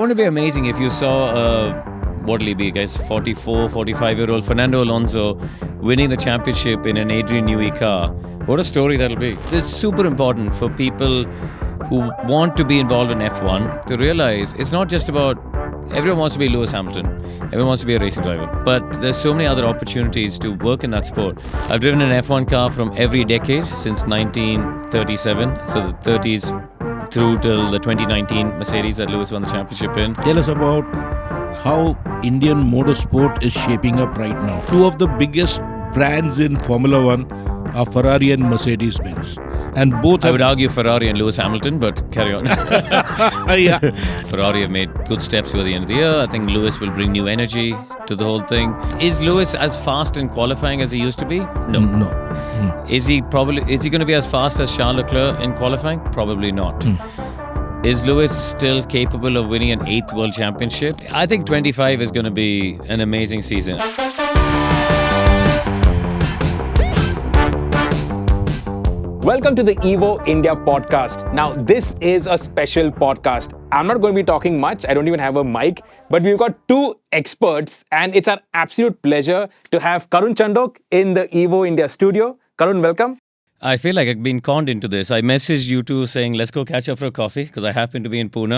Wouldn't it be amazing if you saw, what'll he be, guys, 44, 45-year-old Fernando Alonso winning the championship in an Adrian Newey car? What a story that'll be. It's super important for people who want to be involved in F1 to realize it's not just about everyone wants to be Lewis Hamilton. Everyone wants to be a racing driver. But there's so many other opportunities to work in that sport. I've driven an F1 car from every decade since 1937. So the 30s through till the 2019 Mercedes that Lewis won the championship in. Tell us about how Indian motorsport is shaping up right now. Two of the biggest brands in Formula One are Ferrari and Mercedes-Benz. And both I would argue Ferrari and Lewis Hamilton, but carry on. yeah. Ferrari have made good steps for the end of the year. I think Lewis will bring new energy to the whole thing. Is Lewis as fast in qualifying as he used to be? No. Is he going to be as fast as Charles Leclerc in qualifying? Probably not. Is Lewis still capable of winning an 8th world championship? I think 25 is going to be an amazing season. Welcome to the Evo India podcast. Now, this is a special podcast. I'm not going to be talking much. I don't even have a mic, but we've got two experts, and it's our absolute pleasure to have Karun Chandhok in the Evo India studio. Karun, welcome. I feel like I've been conned into this. I messaged you two saying, let's go catch up for a coffee because I happen to be in Pune.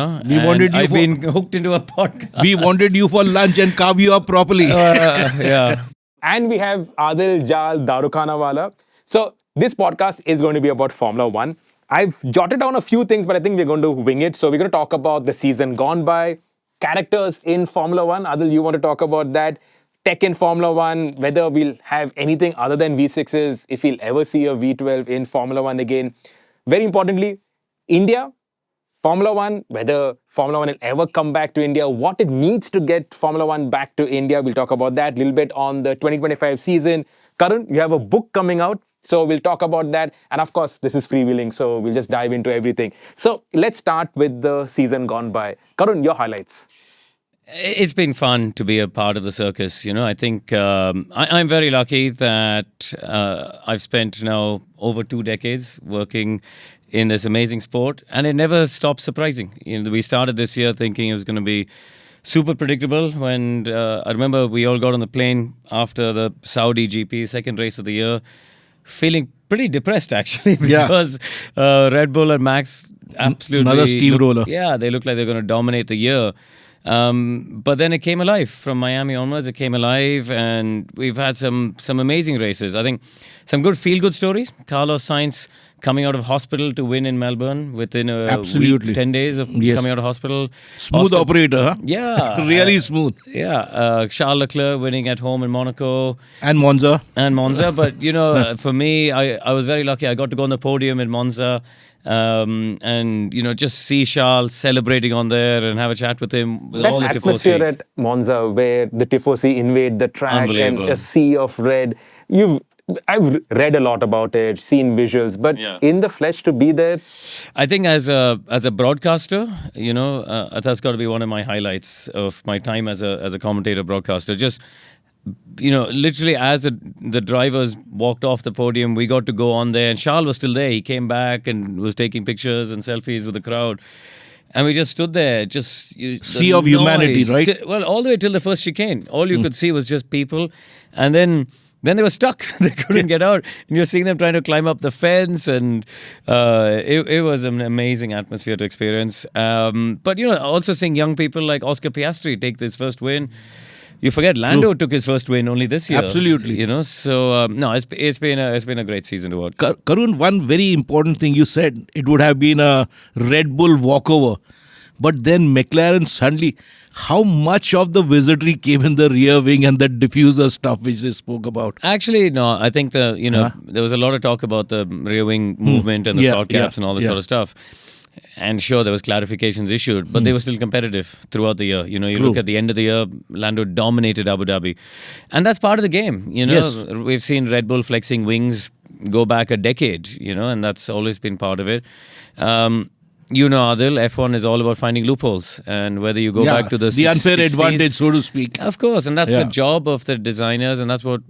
I've been hooked into a podcast. We wanted you for lunch and carve you up properly. Yeah. And we have Adil, Jal, Darukhanawala. So this podcast is going to be about Formula One. I've jotted down a few things, but I think we're going to wing it. So we're going to talk about the season gone by, characters in Formula One. Adil, you want to talk about that? Tech in Formula One, whether we'll have anything other than V6s, if we'll ever see a V12 in Formula One again. Very importantly, India, Formula One, whether Formula One will ever come back to India, what it needs to get Formula One back to India. We'll talk about that a little bit on the 2025 season. Karun, you have a book coming out, so we'll talk about that. And of course, this is freewheeling, so we'll just dive into everything. So let's start with the season gone by. Karun, your highlights. It's been fun to be a part of the circus. You know, I think I'm very lucky that I've spent now over 2 decades working in this amazing sport, and it never stops surprising. You know, we started this year thinking it was going to be super predictable. When I remember we all got on the plane after the Saudi GP, second race of the year, feeling pretty depressed actually because Red Bull and Max absolutely another steamroller. Yeah, they look like they're going to dominate the year. But then it came alive from Miami onwards. It came alive, and we've had some amazing races. I think some good feel-good stories. Carlos Sainz coming out of hospital to win in Melbourne within a week, 10 days of coming out of hospital. Smooth operator, huh? Yeah. Really smooth. Yeah. Charles Leclerc winning at home in Monaco. And Monza. But, you know, for me, I was very lucky. I got to go on the podium in Monza. And, you know, just see Charles celebrating on there and have a chat with him. With that all the atmosphere Tifosi. at Monza where the Tifosi invade the track and a sea of red. I've read a lot about it, seen visuals, but in the flesh to be there. I think as a broadcaster, you know, that's got to be one of my highlights of my time as a commentator broadcaster. Just, you know, literally as the drivers walked off the podium, we got to go on there, and Charles was still there. He came back and was taking pictures and selfies with the crowd. And we just stood there, sea of humanity, right? Well, all the way till the first chicane. All you could see was just people. And then they were stuck. They couldn't get out. And you're seeing them trying to climb up the fence. And it was an amazing atmosphere to experience. But, you know, also seeing young people like Oscar Piastri take this first win. You forget Lando took his first win only this year. Absolutely. You know, so no, it's been a great season to watch. Karun, one very important thing you said, it would have been a Red Bull walkover. But then McLaren suddenly, how much of the wizardry came in the rear wing and the diffuser stuff which they spoke about? Actually, no, I think there was a lot of talk about the rear wing movement and the start caps and all this sort of stuff. And sure, there was clarifications issued, but they were still competitive throughout the year. You know, you look at the end of the year, Lando dominated Abu Dhabi. And that's part of the game. You know, we've seen Red Bull flexing wings go back a decade, you know, and that's always been part of it. You know, Adil, F1 is all about finding loopholes, and whether you go back to the unfair 60s, advantage, so to speak. Of course, and that's Yeah. the job of the designers, and that's what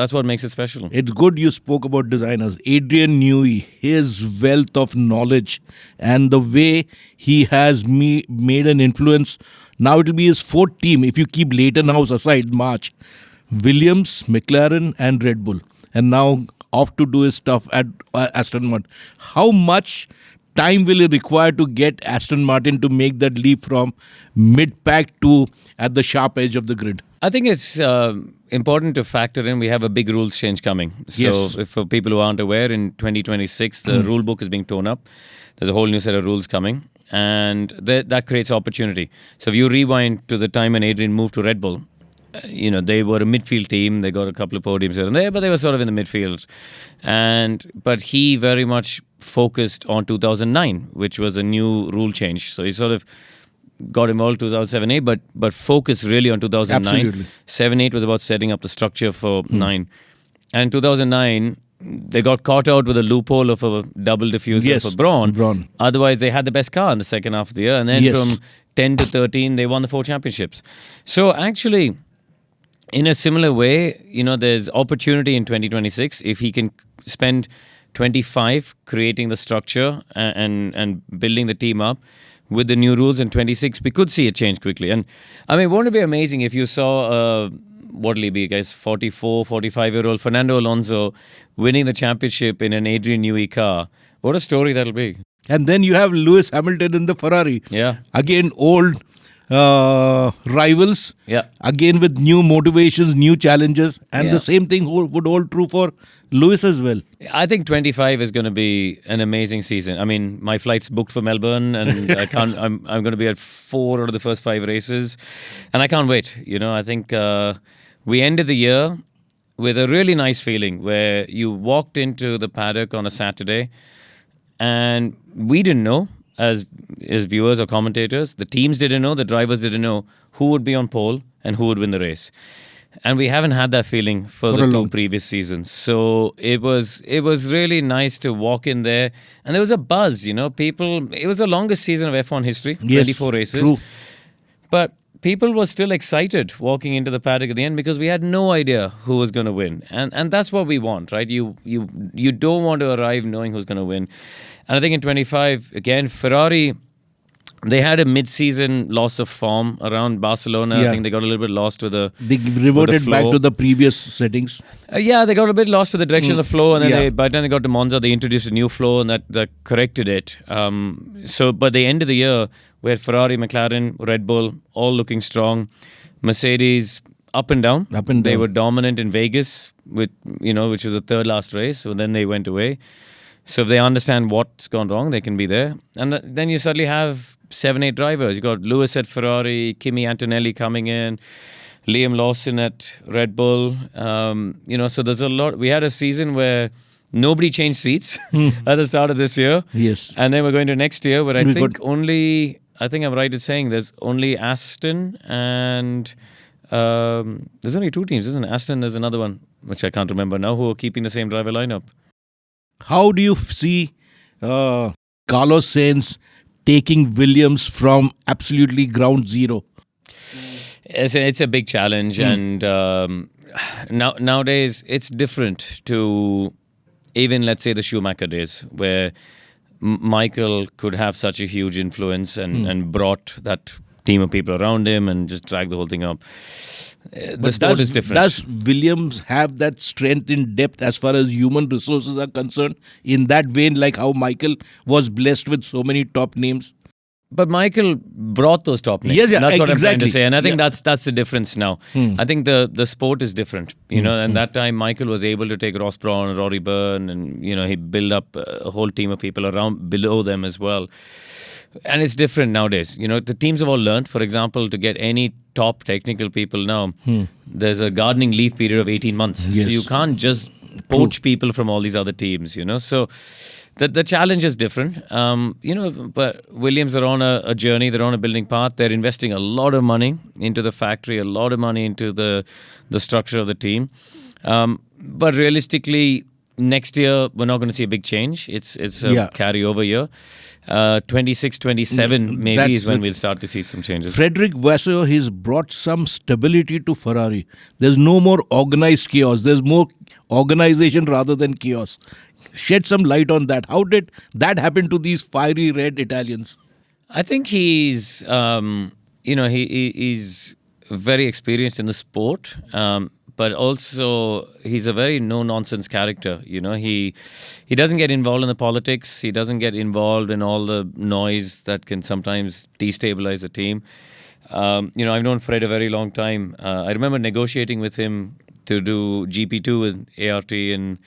that's what makes it special. It's good you spoke about designers. Adrian Newey, his wealth of knowledge and the way he has made an influence. Now it will be his fourth team, if you keep Leighton House aside, March. Williams, McLaren and Red Bull. And now off to do his stuff at Aston Martin. How much time will it require to get Aston Martin to make that leap from mid-pack to at the sharp edge of the grid? I think it's important to factor in we have a big rules change coming. So Yes. if for people who aren't aware, in 2026, the rule book is being torn up. There's a whole new set of rules coming, and that creates opportunity. So if you rewind to the time when Adrian moved to Red Bull, they were a midfield team. They got a couple of podiums here and there, but they were sort of in the midfield. But he very much focused on 2009, which was a new rule change. So he sort of got involved 2007-8, but focused really on 2009. Absolutely. 7-8 was about setting up the structure for 9. And in 2009, they got caught out with a loophole of a double diffuser for Brawn. Otherwise, they had the best car in the second half of the year. And then from 10 to 13, they won the 4 championships. So actually, in a similar way, there's opportunity in 2026 if he can spend 25 creating the structure and building the team up. With the new rules in 26, we could see a change quickly. And I mean, won't it be amazing if you saw, what will he be, guys, 44, 45-year-old Fernando Alonso winning the championship in an Adrian Newey car? What a story that'll be. And then you have Lewis Hamilton in the Ferrari. Yeah. Again, old rivals. Yeah. Again with new motivations, new challenges. And Yeah. the same thing would hold true for Lewis as well. I think 25 is going to be an amazing season. I mean, my flight's booked for Melbourne, and I'm going to be at 4 out of the first 5 races, and I can't wait. I think we ended the year with a really nice feeling where you walked into the paddock on a Saturday, and we didn't know as viewers or commentators, the teams didn't know, the drivers didn't know who would be on pole and who would win the race. And we haven't had that feeling for the 2 previous seasons. So it was really nice to walk in there. And there was a buzz, people, it was the longest season of F1 history, 24 races. True. But people were still excited walking into the paddock at the end because we had no idea who was going to win. And that's what we want, right? You don't want to arrive knowing who's going to win. And I think in 25, again, Ferrari, they had a mid-season loss of form around Barcelona. Yeah. I think they got a little bit lost with the They reverted back flow. to the previous settings. Yeah, they got a bit lost with the direction of the flow, and then Yeah. by the time they got to Monza, they introduced a new flow, and that corrected it. But the end of the year, we had Ferrari, McLaren, Red Bull, all looking strong. Mercedes up and down. They were dominant in Vegas, which was the third last race. So then they went away. So if they understand what's gone wrong, they can be there. And then you suddenly have 7-8 drivers. You got Lewis at Ferrari, Kimi Antonelli coming in, Liam Lawson at Red Bull. So there's a lot. We had a season where nobody changed seats at the start of this year. Yes. And then we're going to next year where I think I'm right in saying there's only Aston and there's only 2 teams, isn't it? Aston, there's another one, which I can't remember now, who are keeping the same driver lineup. How do you see Carlos Sainz taking Williams from absolutely ground zero? It's a big challenge, and nowadays it's different to even, let's say, the Schumacher days, where Michael could have such a huge influence and brought that team of people around him and just drag the whole thing up. The sport is different. Does Williams have that strength in depth as far as human resources are concerned in that vein, like how Michael was blessed with so many top names? But Michael brought those top names. Yes, yeah, that's what I'm trying to exactly. say. And I think that's the difference now. I think the sport is different. And that time Michael was able to take Ross Brawn and Rory Byrne, and he built up a whole team of people around below them as well. And it's different nowadays. The teams have all learned, for example, to get any top technical people now, there's a gardening leave period of 18 months. Yes. So you can't just poach people from all these other teams, So the challenge is different. But Williams are on a journey. They're on a building path. They're investing a lot of money into the factory, a lot of money into the structure of the team. But realistically, next year, we're not going to see a big change. It's a carryover year. 26, 27 maybe is when we'll start to see some changes. Frederic Vasseur, he's brought some stability to Ferrari. There's no more organized chaos. There's more organization rather than chaos. Shed some light on that. How did that happen to these fiery red Italians? I think he's, he's very experienced in the sport, but also he's a very no-nonsense character. He doesn't get involved in the politics. He doesn't get involved in all the noise that can sometimes destabilize the team. I've known Fred a very long time. I remember negotiating with him to do GP2 with ART in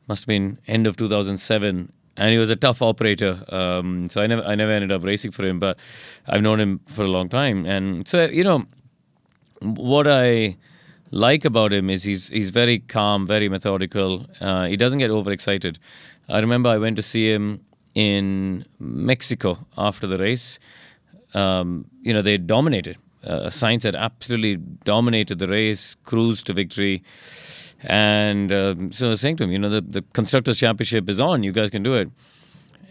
must have been end of 2007. And he was a tough operator, so I never ended up racing for him. But I've known him for a long time, and so what I like about him is he's very calm, very methodical. He doesn't get overexcited. I remember I went to see him in Mexico after the race. They dominated. Sainz had absolutely dominated the race, cruised to victory. And so I was saying to him, the Constructors' Championship is on. You guys can do it.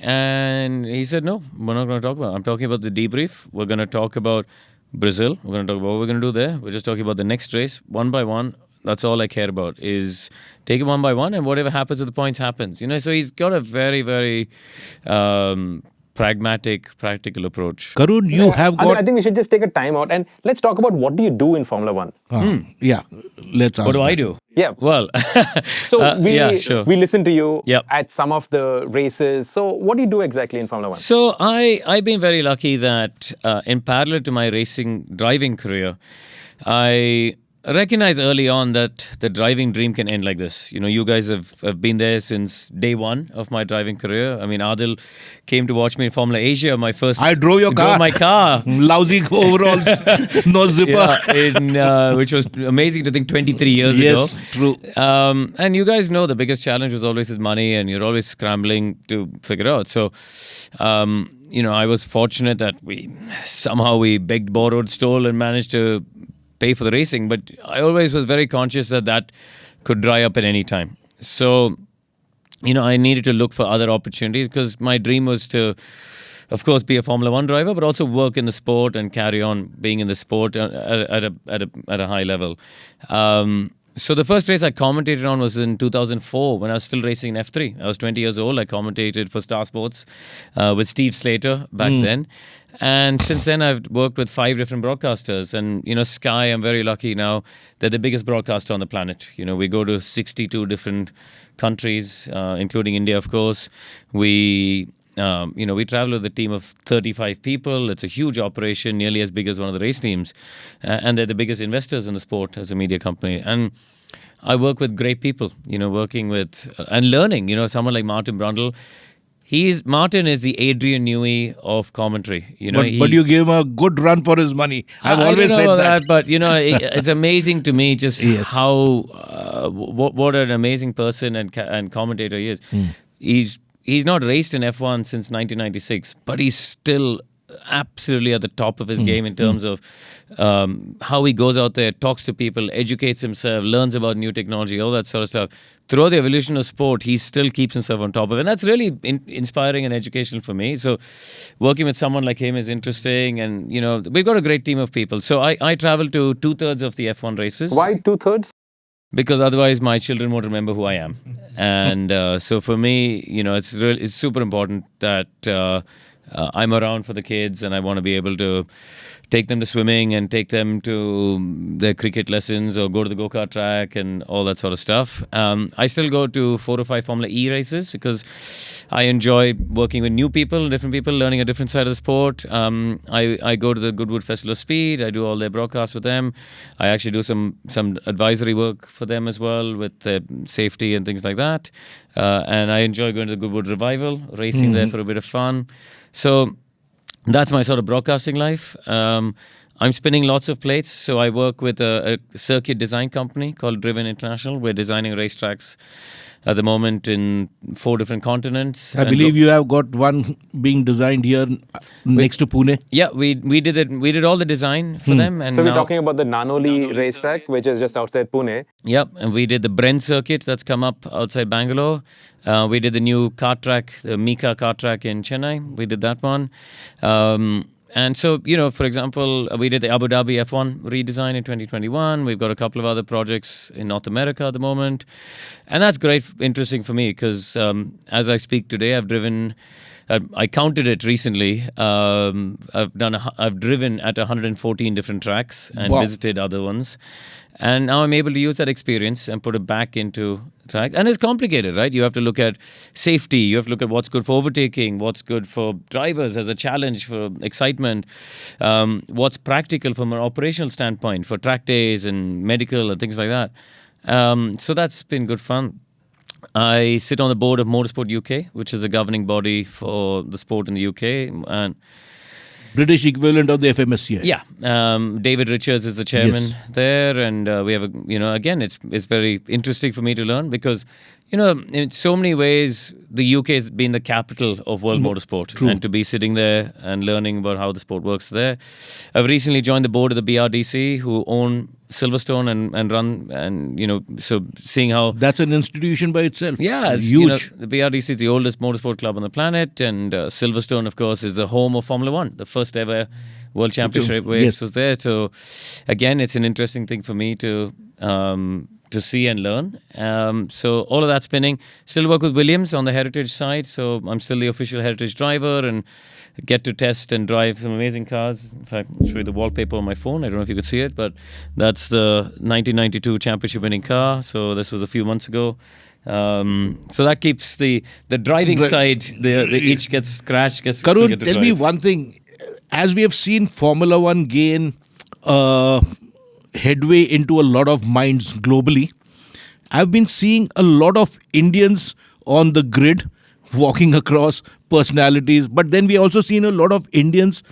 And he said, no, we're not going to talk about it. I'm talking about the debrief. We're going to talk about Brazil. We're going to talk about what we're going to do there. We're just talking about the next race, one by one. That's all I care about is take it one by one, and whatever happens with the points happens. So he's got a very, very pragmatic, practical approach. Karun, you have got... I think we should just take a time out and let's talk about what do you do in Formula 1? Yeah, let's ask What do that. I do? Yeah. Well, so we listen to you Yep. at some of the races. So what do you do exactly in Formula 1? So I've been very lucky that in parallel to my driving career, I recognized early on that the driving dream can end like this. You guys have been there since day one of my driving career. I mean, Adil came to watch me in Formula Asia. I drove your car. Drove my car. Lousy overalls, no zipper. Which was amazing to think 23 years ago. Yes, true. And you guys know the biggest challenge was always with money, and you're always scrambling to figure it out. So, I was fortunate that we begged, borrowed, stole, and managed to pay for the racing, but I always was very conscious that could dry up at any time. So, I needed to look for other opportunities because my dream was to, of course, be a Formula 1 driver, but also work in the sport and carry on being in the sport at a high level. So the first race I commentated on was in 2004 when I was still racing in F3. I was 20 years old. I commentated for Star Sports with Steve Slater back then. And since then, I've worked with 5 different broadcasters. And, Sky, I'm very lucky now. They're the biggest broadcaster on the planet. We go to 62 different countries, including India, of course. We travel with a team of 35 people. It's a huge operation, nearly as big as one of the race teams. And they're the biggest investors in the sport as a media company. And I work with great people, working with and learning, someone like Martin Brundle. Martin is the Adrian Newey of commentary. But you gave him a good run for his money. I've always said that. But it's amazing to me just how what an amazing person and commentator he is. He's not raced in F1 since 1996, but he's still absolutely at the top of his game in terms of how he goes out there, talks to people, educates himself, learns about new technology, all that sort of stuff. Throughout the evolution of sport, he still keeps himself on top of it. And that's really inspiring and educational for me. So working with someone like him is interesting. And, we've got a great team of people. So I travel to 2/3 of the F1 races. Why 2/3? Because otherwise my children won't remember who I am. And so for me, it's super important that I'm around for the kids, and I want to be able to take them to swimming and take them to their cricket lessons or go to the go-kart track and all that sort of stuff. I still go to 4 or 5 Formula E races because I enjoy working with new people, different people, learning a different side of the sport. I go to the Goodwood Festival of Speed. I do all their broadcasts with them. I actually do some advisory work for them as well with safety and things like that. And I enjoy going to the Goodwood Revival, racing there for a bit of fun. So that's my sort of broadcasting life. I'm spinning lots of plates. So I work with a circuit design company called Driven International. We're designing racetracks at the moment in 4 different continents. I believe you have got one being designed here next to Pune. Yeah, we did it. We did all the design for them, and So we're now, talking about the Nanoli racetrack, which is just outside Pune. yep, and we did the Bren circuit that's come up outside Bangalore. We did the new kart track, the Mika kart track in Chennai. We did that one. And so, for example, we did the Abu Dhabi F1 redesign in 2021. We've got a couple of other projects in North America at the moment. And that's great, interesting for me because as I speak today, I've driven, I counted it recently. I've driven at 114 different tracks and visited other ones. And now I'm able to use that experience and put it back into track. And it's complicated, right? You have to look at safety. You have to look at what's good for overtaking, what's good for drivers as a challenge, for excitement, what's practical from an operational standpoint for track days and medical and things like that. So that's been good fun. I sit on the board of Motorsport UK, which is a governing body for the sport in the UK. And British equivalent of the FMSCI. yeah, David Richards is the chairman there, and we have again, it's very interesting for me to learn because in so many ways the UK has been the capital of world motorsport, and to be sitting there and learning about how the sport works there. I've recently joined the board of the BRDC, who own Silverstone and run, and so seeing how That's an institution by itself. yeah, it's huge. the BRDC is the oldest motorsport club on the planet, and Silverstone, of course, is the home of Formula One. The first ever World Championship race was there. So, again, it's an interesting thing for me to see and learn. So all of that spinning. Still work with Williams on the heritage side. So I'm still the official heritage driver and get to test and drive some amazing cars. In fact, I'll show you the wallpaper on my phone. I don't know if you could see it, but that's the 1992 championship winning car. So this was a few months ago. So that keeps the driving side, the itch gets scratched. Karun, tell me one thing. As we have seen Formula One gain headway into a lot of minds globally, I've been seeing a lot of Indians on the grid walking across, personalities, but then we also seen a lot of Indians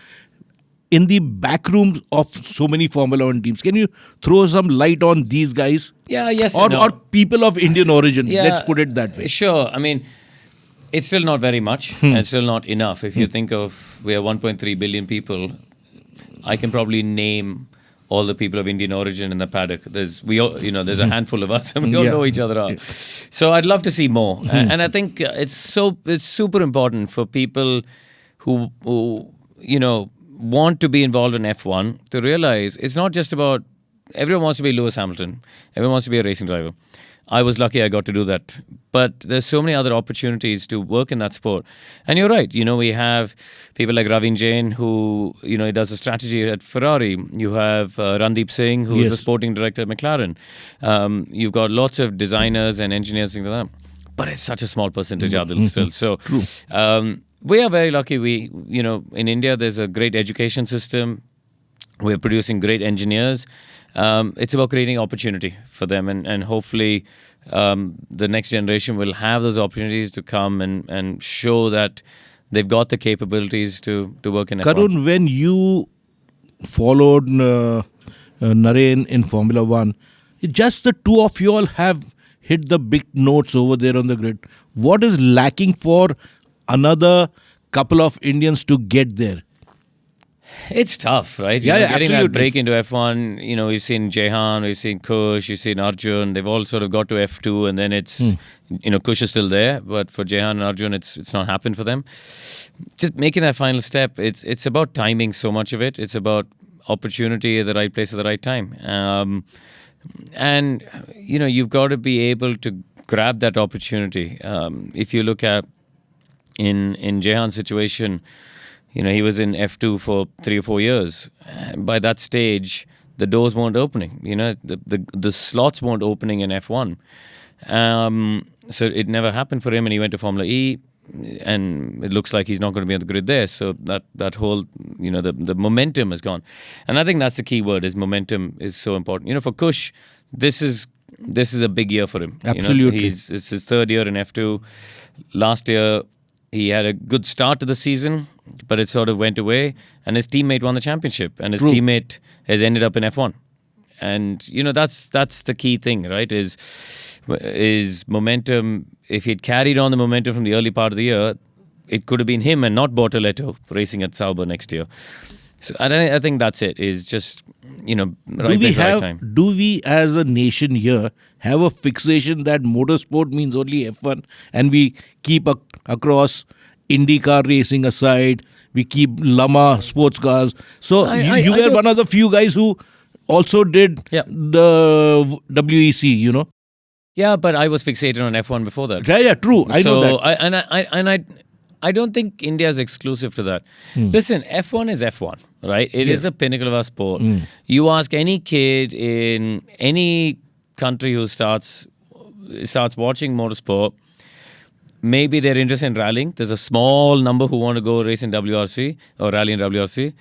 in the back rooms of so many Formula One teams. Can you throw some light on these guys? Yeah, yes, or people of Indian origin. Yeah, let's put it that way. Sure. I mean, it's still not very much, and it's still not enough. If you think of, we are 1.3 billion people, I can probably name all the people of Indian origin in the paddock. There's a handful of us, and we all know each other out. So I'd love to see more, and I think it's super important for people who want to be involved in F1 to realize it's not just about, everyone wants to be Lewis Hamilton, everyone wants to be a racing driver. I was lucky I got to do that. But there's so many other opportunities to work in that sport. And you're right, we have people like Ravin Jain, who, he does the strategy at Ferrari. You have Randeep Singh, who is the sporting director at McLaren. You've got lots of designers and engineers, things like that. But it's such a small percentage, Adil, still. So we are very lucky. We, in India, there's a great education system. We're producing great engineers. It's about creating opportunity for them, and hopefully the next generation will have those opportunities to come and show that they've got the capabilities to work in F1. Karun, when you followed Naren in Formula One, just the two of you all have hit the big notes over there on the grid. What is lacking for another couple of Indians to get there? It's tough, right? Yeah, getting absolutely. that break into F1, we've seen Jehan, we've seen Kush, we've seen Arjun. They've all sort of got to F2, and then it's, Kush is still there, but for Jehan and Arjun, it's not happened for them. Just making that final step, it's about timing, so much of it. It's about opportunity at the right place at the right time. And, you've got to be able to grab that opportunity. If you look at, in Jehan's situation, he was in F2 for 3 or 4 years. By that stage, the doors weren't opening. The slots weren't opening in F1. So it never happened for him, and he went to Formula E, and it looks like he's not going to be on the grid there. So that whole, the momentum is gone. And I think that's the key word, is momentum is so important. For Kush, this is a big year for him. Absolutely. It's his 3rd year in F2. Last year, he had a good start to the season, but it sort of went away, and his teammate won the championship, and his teammate has ended up in F1. And that's the key thing, right? Is momentum. If he'd carried on the momentum from the early part of the year, it could have been him and not Bortoletto racing at Sauber next year. So I think that's it. Is just right place, right time. Do we as a nation here have a fixation that motorsport means only F1, and we keep across IndyCar racing aside, we keep Lama sports cars? So you were one of the few guys who also did the WEC, Yeah, but I was fixated on F1 before that. Yeah, true. I know that. I don't think India is exclusive to that. Listen, F1 is F1, right? It is the pinnacle of our sport. You ask any kid in any country who starts watching motorsport, maybe they're interested in rallying. There's a small number who want to go race in WRC or rally in WRC.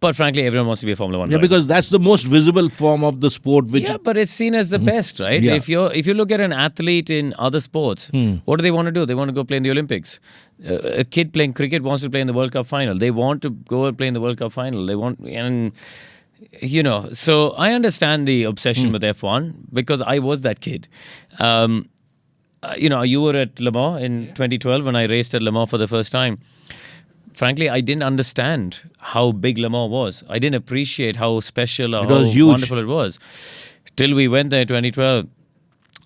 But frankly, everyone wants to be a Formula 1 driver. Because that's the most visible form of the sport. But it's seen as the best, right? Yeah. If you look at an athlete in other sports, what do they want to do? They want to go play in the Olympics. A kid playing cricket wants to play in the World Cup final. They want to go and play in the World Cup final. So I understand the obsession with F1 because I was that kid. You were at Le Mans in 2012 when I raced at Le Mans for the first time. Frankly, I didn't understand how big Le Mans was. I didn't appreciate how special or how wonderful it was. Till we went there in 2012.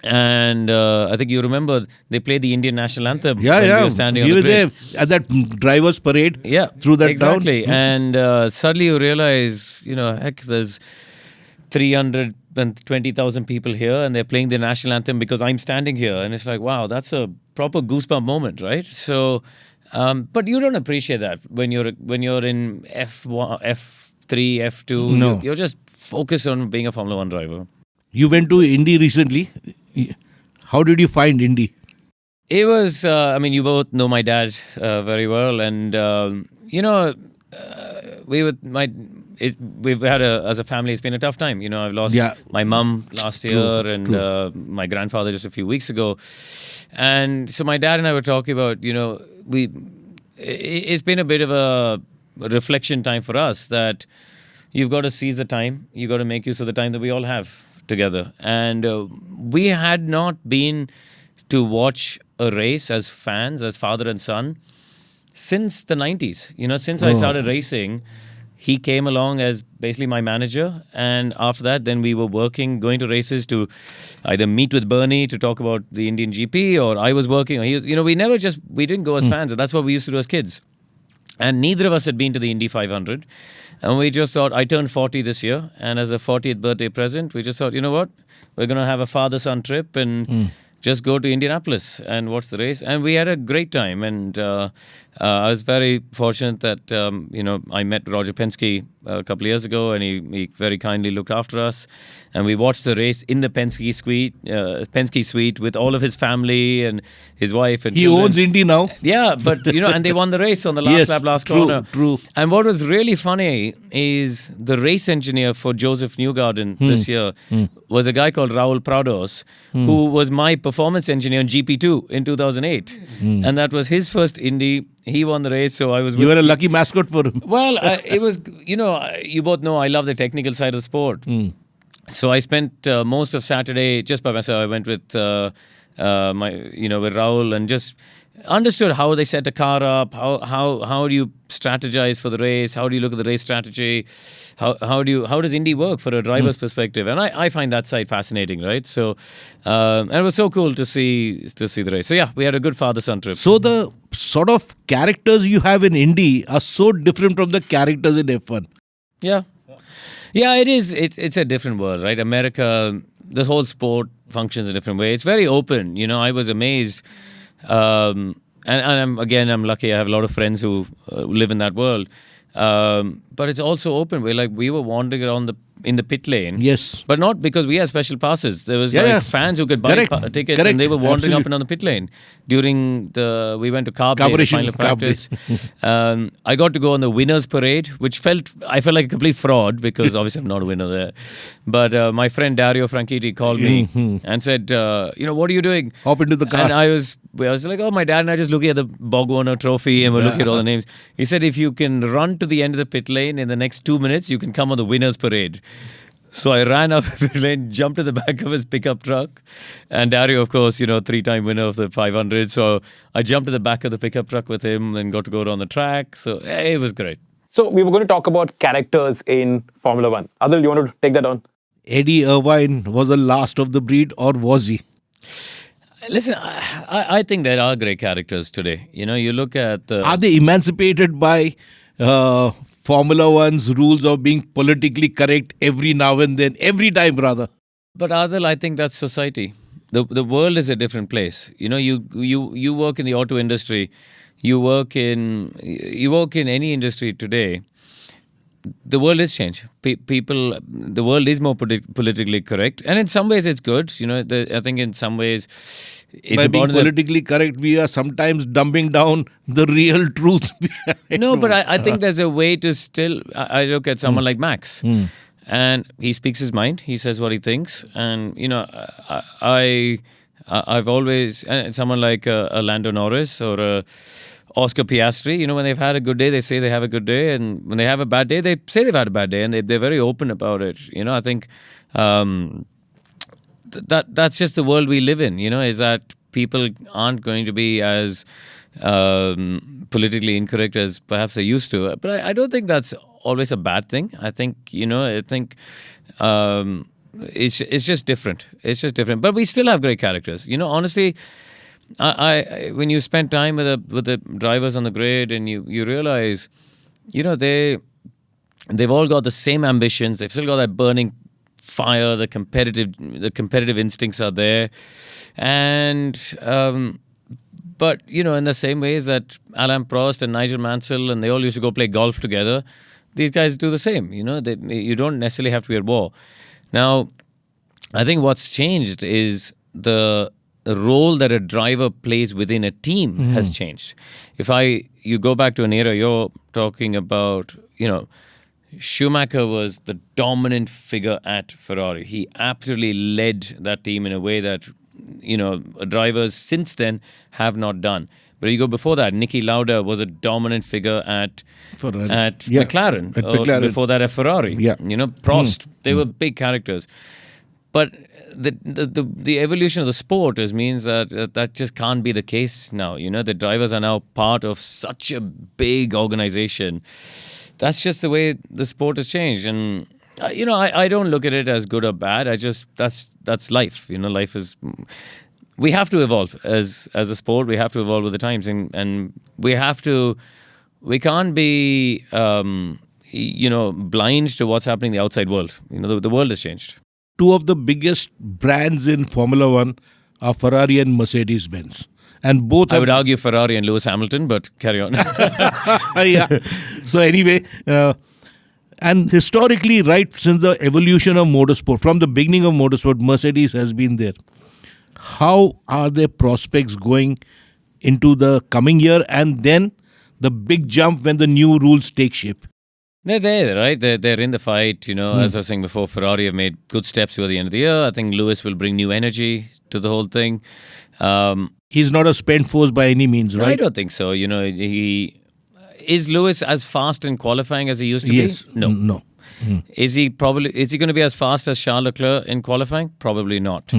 And I think you remember they played the Indian national anthem. We were standing on the there at that driver's parade. Through that town. Exactly. And suddenly you realize, heck, there's 320,000 people here and they're playing the national anthem because I'm standing here. And it's like, wow, that's a proper goosebump moment, right? So... but you don't appreciate that when you're in F1, F3, F2. No. You're just focused on being a Formula 1 driver. You went to Indy recently. How did you find Indy? It was, you both know my dad very well. And, we've had as a family, it's been a tough time. I've lost my mum last year and my grandfather just a few weeks ago. And so my dad and I were talking about, it's been a bit of a reflection time for us that you've got to seize the time. You've got to make use of the time that we all have together. And we had not been to watch a race as fans, as father and son, since the 90s. Since I started racing, he came along as basically my manager. And after that, then we were going to races to either meet with Bernie to talk about the Indian GP, or I was working. We didn't go as fans. And that's what we used to do as kids. And neither of us had been to the Indy 500. And we just thought, I turned 40 this year. And as a 40th birthday present, we just thought, you know what? We're going to have a father-son trip and just go to Indianapolis and watch the race. And we had a great time. And I was very fortunate that, I met Roger Penske a couple of years ago, and he very kindly looked after us. And we watched the race in the Penske suite with all of his family and his wife and children. He owns Indy now. Yeah, but, and they won the race on the last lap, last corner. True. And what was really funny is the race engineer for Joseph Newgarden this year was a guy called Raul Prados, who was my performance engineer on GP2 in 2008. And that was his first Indy. He won the race, so I was... You were a lucky mascot for him. Well, it was, you both know I love the technical side of the sport. So I spent most of Saturday just by myself. I went with with Raul and just understood how they set a car up, how do you strategize for the race, how do you look at the race strategy, how does Indy work for a driver's perspective, and I find that side fascinating, right? So and it was so cool to see the race. So yeah, we had a good father-son trip. So the sort of characters you have in Indy are so different from the characters in F1. Yeah, it is. It's a different world, right? America, the whole sport functions a different way. It's very open. I was amazed. And I'm lucky. I have a lot of friends who live in that world. But it's also open. We were wandering around in the pit lane. Yes. But not because we had special passes. There was fans who could buy tickets and they were wandering up and down the pit lane. We went to Carb Day, the final practice. I got to go on the winners parade, which I felt like a complete fraud because obviously I'm not a winner there. But my friend Dario Franchitti called me and said, what are you doing? Hop into the car. And I was like, my dad and I just looking at the Bogwarner trophy and we're looking at all the names. He said, if you can run to the end of the pit lane in the next 2 minutes, you can come on the winners parade. So I ran up the lane, jumped to the back of his pickup truck. And Dario, of course, 3-time winner of the 500. So I jumped to the back of the pickup truck with him and got to go around the track. So it was great. So we were going to talk about characters in Formula One. Adil, you want to take that on? Eddie Irvine was the last of the breed, or was he? Listen, I think there are great characters today. You look at Are they emancipated by Formula One's rules of being politically correct every now and then, every time rather? But Adil, I think that's society. The world is a different place. You work in the auto industry, you work in any industry today. The world is changed. The world is more politically correct, and in some ways it's good. I think in some ways it's By being about politically correct, we are sometimes dumbing down the real truth. No, but I think there's a way to still. I look at someone like Max, and he speaks his mind. He says what he thinks, and I've always someone like a Lando Norris or a Oscar Piastri, when they've had a good day, they say they have a good day. And when they have a bad day, they say they've had a bad day. And they're very open about it. I think that's just the world we live in, is that people aren't going to be as politically incorrect as perhaps they used to. But I don't think that's always a bad thing. I think, it's just different. It's just different. But we still have great characters. Honestly, I when you spend time with the drivers on the grid and you realize, they've all got the same ambitions. They've still got that burning fire. The competitive instincts are there, and but in the same ways that Alain Prost and Nigel Mansell and they all used to go play golf together, these guys do the same. You don't necessarily have to be at war. Now, I think what's changed is the role that a driver plays within a team has changed. If you go back to an era you're talking about, Schumacher was the dominant figure at Ferrari. He absolutely led that team in a way that, drivers since then have not done. But you go before that, Niki Lauda was a dominant figure at McLaren. At McLaren. Before that, at Ferrari. Yeah. Prost. They were big characters. But the evolution of the sport means that just can't be the case now. The drivers are now part of such a big organization. That's just the way the sport has changed. And I don't look at it as good or bad. That's life. Life is. We have to evolve as a sport. We have to evolve with the times, and we have to. We can't be blind to what's happening in the outside world. The world has changed. Two of the biggest brands in Formula One are Ferrari and Mercedes-Benz. And both I would argue Ferrari and Lewis Hamilton, but carry on. Yeah. So anyway, and historically, right since the evolution of motorsport, from the beginning of motorsport, Mercedes has been there. How are their prospects going into the coming year and then the big jump when the new rules take shape? They're there, right? They're in the fight. As I was saying before, Ferrari have made good steps toward the end of the year. I think Lewis will bring new energy to the whole thing. He's not a spent force by any means, right? I don't think so. Is Lewis as fast in qualifying as he used to be? No. Is he going to be as fast as Charles Leclerc in qualifying? Probably not.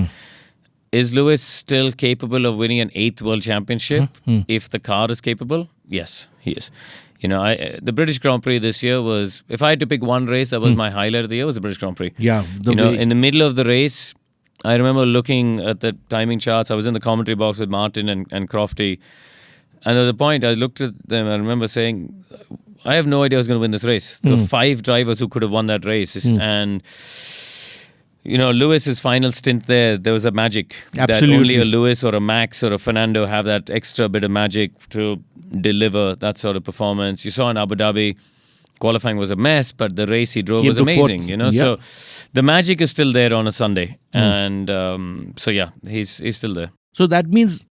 Is Lewis still capable of winning an 8th world championship if the car is capable? Yes, he is. The British Grand Prix this year was, if I had to pick one race, that was my highlight of the year, was the British Grand Prix. Yeah. In the middle of the race, I remember looking at the timing charts. I was in the commentary box with Martin and Crofty. And at the point, I looked at them, I remember saying, I have no idea who's going to win this race. There were 5 drivers who could have won that race. And, Lewis's final stint there was a magic. Absolutely. That only a Lewis or a Max or a Fernando have that extra bit of magic to deliver that sort of performance. You saw in Abu Dhabi, qualifying was a mess, but the race he drove was amazing. So the magic is still there on a Sunday, and he's still there. So that means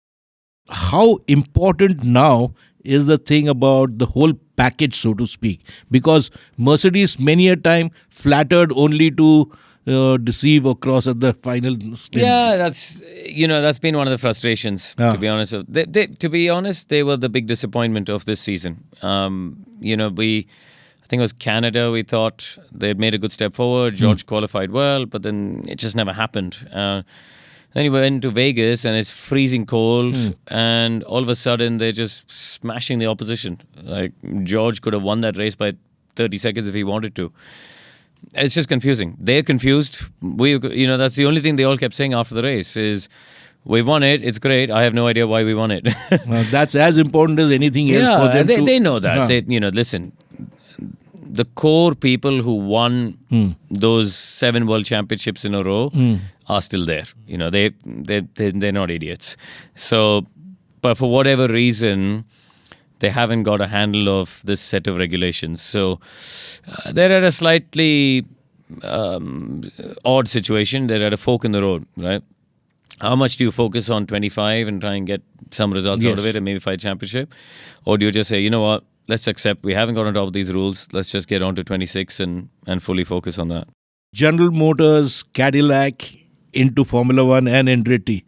how important now is the thing about the whole package, so to speak, because Mercedes many a time flattered only to deceive or cross at the final stint. Yeah, that's been one of the frustrations, to be honest. To be honest, they were the big disappointment of this season. I think it was Canada, we thought they'd made a good step forward. George qualified well, but then it just never happened. Then he went to Vegas and it's freezing cold, and all of a sudden they're just smashing the opposition. Like George could have won that race by 30 seconds if he wanted to. It's just confusing. They're confused. That's the only thing they all kept saying after the race is, we won it. It's great. I have no idea why we won it. That's as important as anything else for them. They know that. Listen, the core people who won those 7 world championships in a row are still there. They're not idiots. So, but for whatever reason, they haven't got a handle of this set of regulations. So they're at a slightly odd situation. They're at a fork in the road, right? How much do you focus on 25 and try and get some results out of it and maybe fight championship? Or do you just say, you know what, let's accept we haven't got on top of these rules. Let's just get on to 26 and fully focus on that. General Motors, Cadillac into Formula One and Andretti.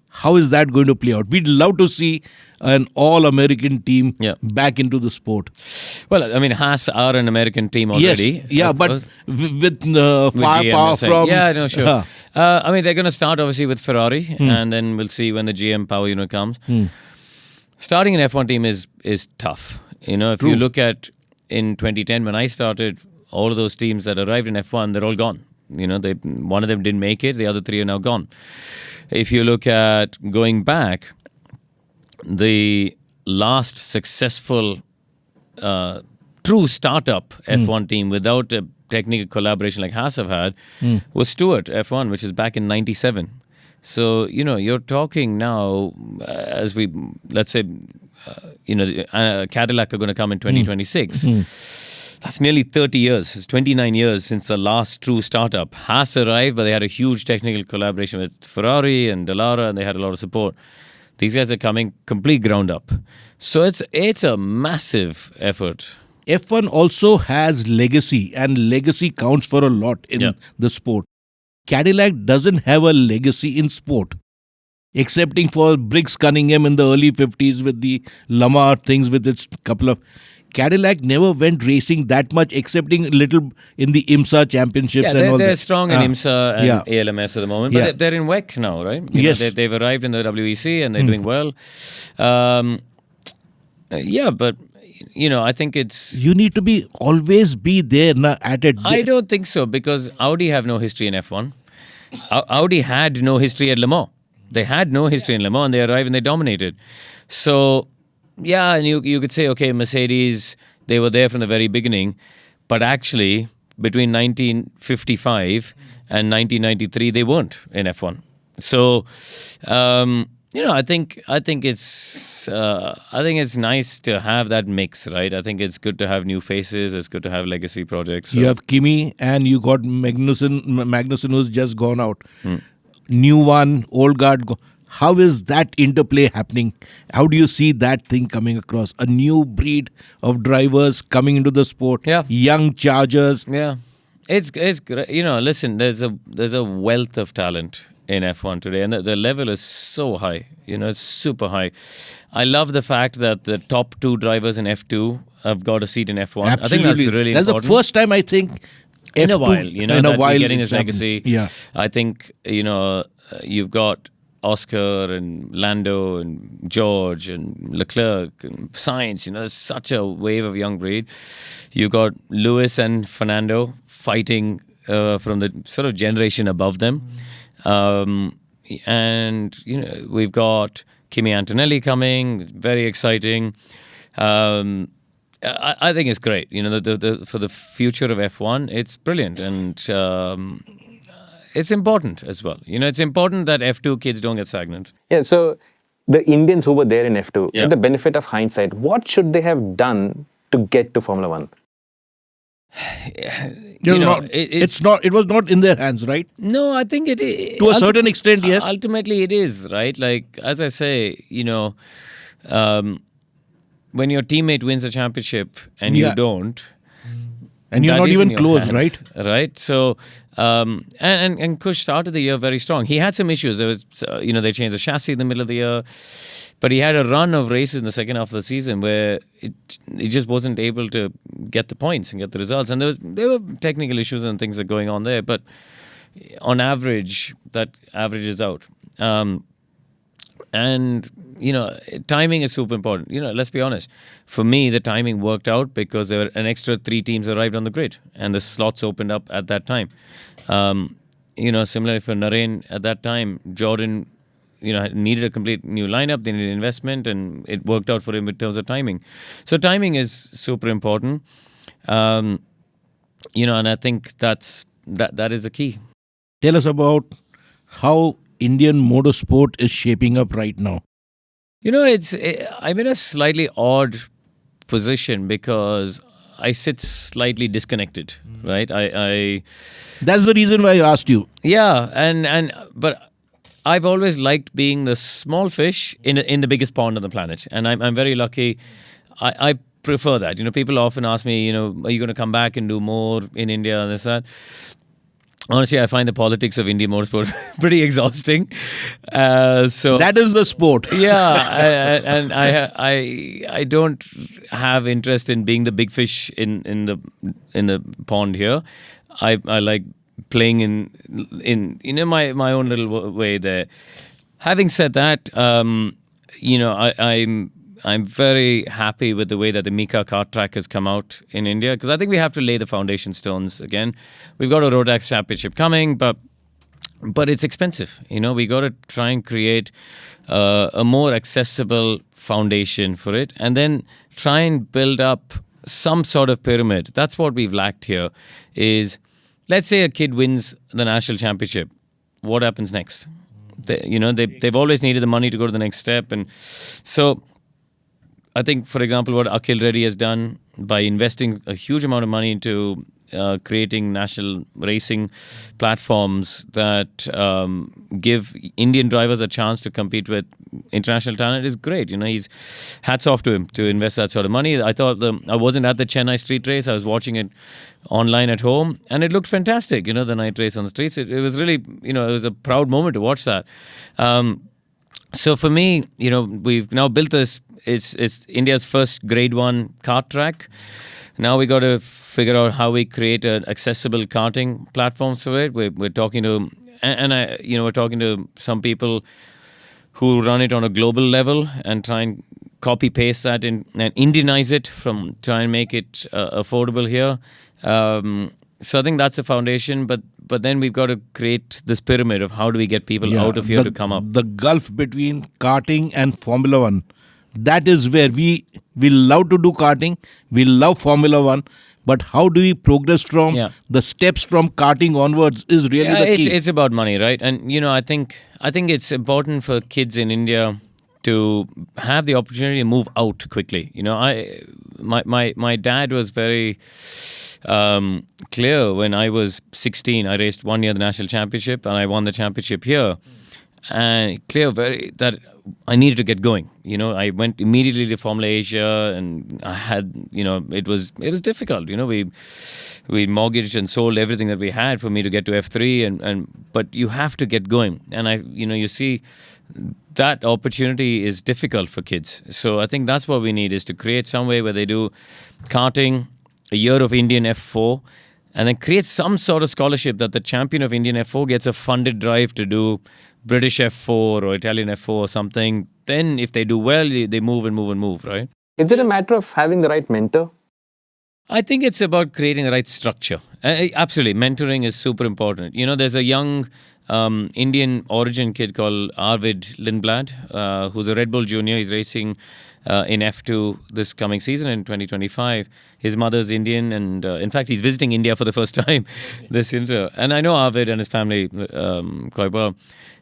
How is that going to play out? We'd love to see an all-American team back into the sport. Well, I mean, Haas are an American team already. Yes, but with firepower from... Yeah, no, sure. I mean, they're going to start obviously with Ferrari, and then we'll see when the GM power unit comes. Starting an F1 team is tough. If you look at in 2010 when I started, all of those teams that arrived in F1, they're all gone. One of them didn't make it. The other 3 are now gone. If you look at going back, the last successful true startup F1 team without a technical collaboration like Haas have had was Stewart F1, which is back in 97. So, you're talking now as let's say, Cadillac are going to come in 2026. That's nearly 30 years. It's 29 years since the last true startup. Haas arrived, but they had a huge technical collaboration with Ferrari and Dallara, and they had a lot of support. These guys are coming complete ground up. So it's a massive effort. F1 also has legacy, and legacy counts for a lot in the sport. Cadillac doesn't have a legacy in sport, excepting for Briggs Cunningham in the early 50s with the Lamar things with its couple of... Cadillac never went racing that much, excepting little in the IMSA championships and all that. They're strong in IMSA and ALMS at the moment, but they're in WEC now, right? They've arrived in the WEC and they're doing well. But I think it's... You need to always be there at it. I don't think so, because Audi have no history in F1. Audi had no history at Le Mans. They had no history in Le Mans and they arrived and they dominated. So... Yeah, and you could say, okay, Mercedes, they were there from the very beginning. But actually, between 1955 and 1993, they weren't in F1. So, I think it's nice to have that mix, right? I think it's good to have new faces. It's good to have legacy projects. So. You have Kimi and you got Magnussen who's just gone out. New one, old guard. How is that interplay happening? How do you see that thing coming across? A new breed of drivers coming into the sport. Young chargers. Yeah. It's great. Listen, there's a wealth of talent in F1 today, and the level is so high. It's super high. I love the fact that the top 2 drivers in F2 have got a seat in F1. Absolutely. I think that's really important. That's the first time, I think, in a while, we're getting this legacy. Yeah. I think, you've got Oscar and Lando and George and Leclerc and Sainz, there's such a wave of young breed. You got Lewis and Fernando fighting from the sort of generation above them. And, we've got Kimi Antonelli coming, very exciting. I think it's great. For the future of F1, it's brilliant. And it's important as well. It's important that F2 kids don't get stagnant. Yeah, so the Indians who were there in F2, with the benefit of hindsight, what should they have done to get to Formula One? It was not in their hands, right? No, I think it is. To a certain extent, yes. Ultimately, it is, right? Like, as I say, when your teammate wins a championship and you don't, And you're that not is even in your close, hands, right? Right. So, and Kush started the year very strong. He had some issues. There was, they changed the chassis in the middle of the year, but he had a run of races in the second half of the season where it just wasn't able to get the points and get the results. And there were technical issues and things that are going on there, but on average, that averages out. And, timing is super important. Let's be honest. For me, the timing worked out because there were an extra 3 teams arrived on the grid and the slots opened up at that time. Similarly for Narain at that time, Jordan, needed a complete new lineup. They needed investment and it worked out for him in terms of timing. So timing is super important. And I think that is the key. Tell us about how Indian motorsport is shaping up right now. I'm in a slightly odd position because I sit slightly disconnected, right? That's the reason why I asked you. Yeah, but I've always liked being the small fish in the biggest pond on the planet, and I'm very lucky. I prefer that. People often ask me, are you going to come back and do more in India and this that. Honestly, I find the politics of Indian motorsport pretty exhausting. So that is the sport. Yeah, and I don't have interest in being the big fish in the pond here. I like playing in my own little way there. Having said that, I'm very happy with the way that the Mika kart track has come out in India, because I think we have to lay the foundation stones again. We've got a Rotax Championship coming, but it's expensive. We got to try and create a more accessible foundation for it, and then try and build up some sort of pyramid. That's what we've lacked here. Is, let's say a kid wins the national championship. What happens next? They've always needed the money to go to the next step, and so I think, for example, what Akhil Reddy has done by investing a huge amount of money into creating national racing platforms that give Indian drivers a chance to compete with international talent is great. He's hats off to him to invest that sort of money. I thought I wasn't at the Chennai street race. I was watching it online at home, and it looked fantastic. The night race on the streets. It was really, it was a proud moment to watch that. So for me, we've now built this. It's India's first Grade 1 kart track. Now we got to figure out how we create an accessible karting platform for it. We're talking to, we're talking to some people who run it on a global level and try and copy paste that and Indianize it from try and make it affordable here. So I think that's the foundation, but then we've got to create this pyramid of how do we get people out of here to come up. The gulf between karting and Formula 1, that is where we love to do karting, we love Formula 1, but how do we progress from the steps from karting onwards is really the key. It's about money, right? And I think it's important for kids in India to have the opportunity to move out quickly. My dad was very clear when I was 16. I raced 1 year the national championship and I won the championship here. And clear that I needed to get going. I went immediately to Formula Asia, and I had, it was difficult. We mortgaged and sold everything that we had for me to get to F3, but you have to get going. And you see that opportunity is difficult for kids. So I think that's what we need, is to create some way where they do karting, a year of Indian F4, and then create some sort of scholarship that the champion of Indian F4 gets a funded drive to do British F4 or Italian F4 or something. Then if they do well, they move and move and move, right? Is it a matter of having the right mentor? I think it's about creating the right structure. Absolutely. Mentoring is super important. There's a young Indian origin kid called Arvid Lindblad, who's a Red Bull junior. He's racing in F2 this coming season in 2025. His mother's Indian, and in fact, he's visiting India for the first time this winter. And I know Arvid and his family quite well.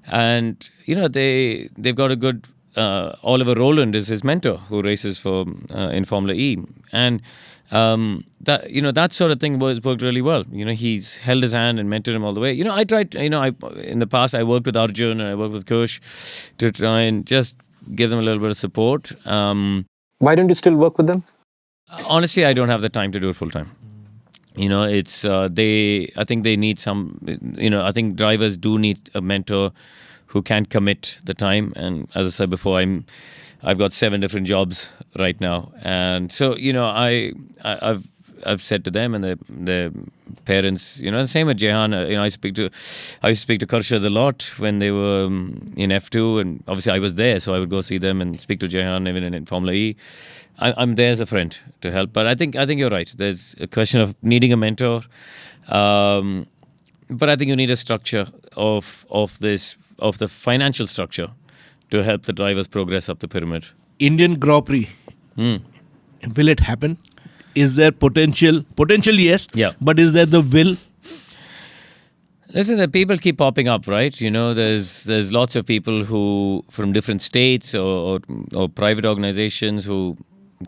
And, they've got a good... Oliver Rowland is his mentor, who races for in Formula E. And that sort of thing worked really well. He's held his hand and mentored him all the way. I tried, in the past I worked with Arjun and I worked with Kush to try and just give them a little bit of support. Why don't you still work with them? Honestly, I don't have the time to do it full time. it's I think they need some. I think drivers do need a mentor who can commit the time. And as I said before, I've got 7 different jobs right now, and so I've said to them and their parents, the same with Jehan. I used to speak to Karshad a lot when they were in F2, and obviously I was there, so I would go see them and speak to Jehan even in Formula E. I'm there as a friend to help, but I think you're right. There's a question of needing a mentor, but I think you need a structure of the financial structure to help the drivers progress up the pyramid. Indian Grand Prix. Will it happen? Is there potential? Potential, yes. Yeah. But is there the will? Listen, the people keep popping up, right? There's lots of people who from different states or private organizations who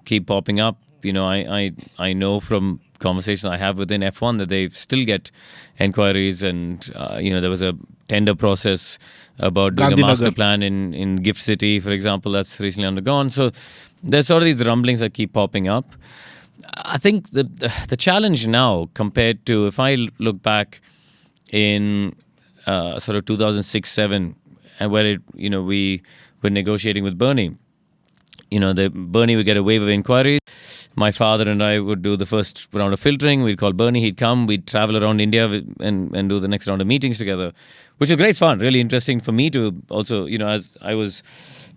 keep popping up. I know from conversations I have within F1 that they still get inquiries, and there was a tender process about doing a master plan in Gift City, for example, that's recently undergone. So there's sort of these rumblings that keep popping up. I think the challenge now, compared to if I look back in sort of 2006-07, and where we were negotiating with Bernie. Bernie would get a wave of inquiries. My father and I would do the first round of filtering. We'd call Bernie. He'd come. We'd travel around India and do the next round of meetings together, which was great fun. Really interesting for me to also, as I was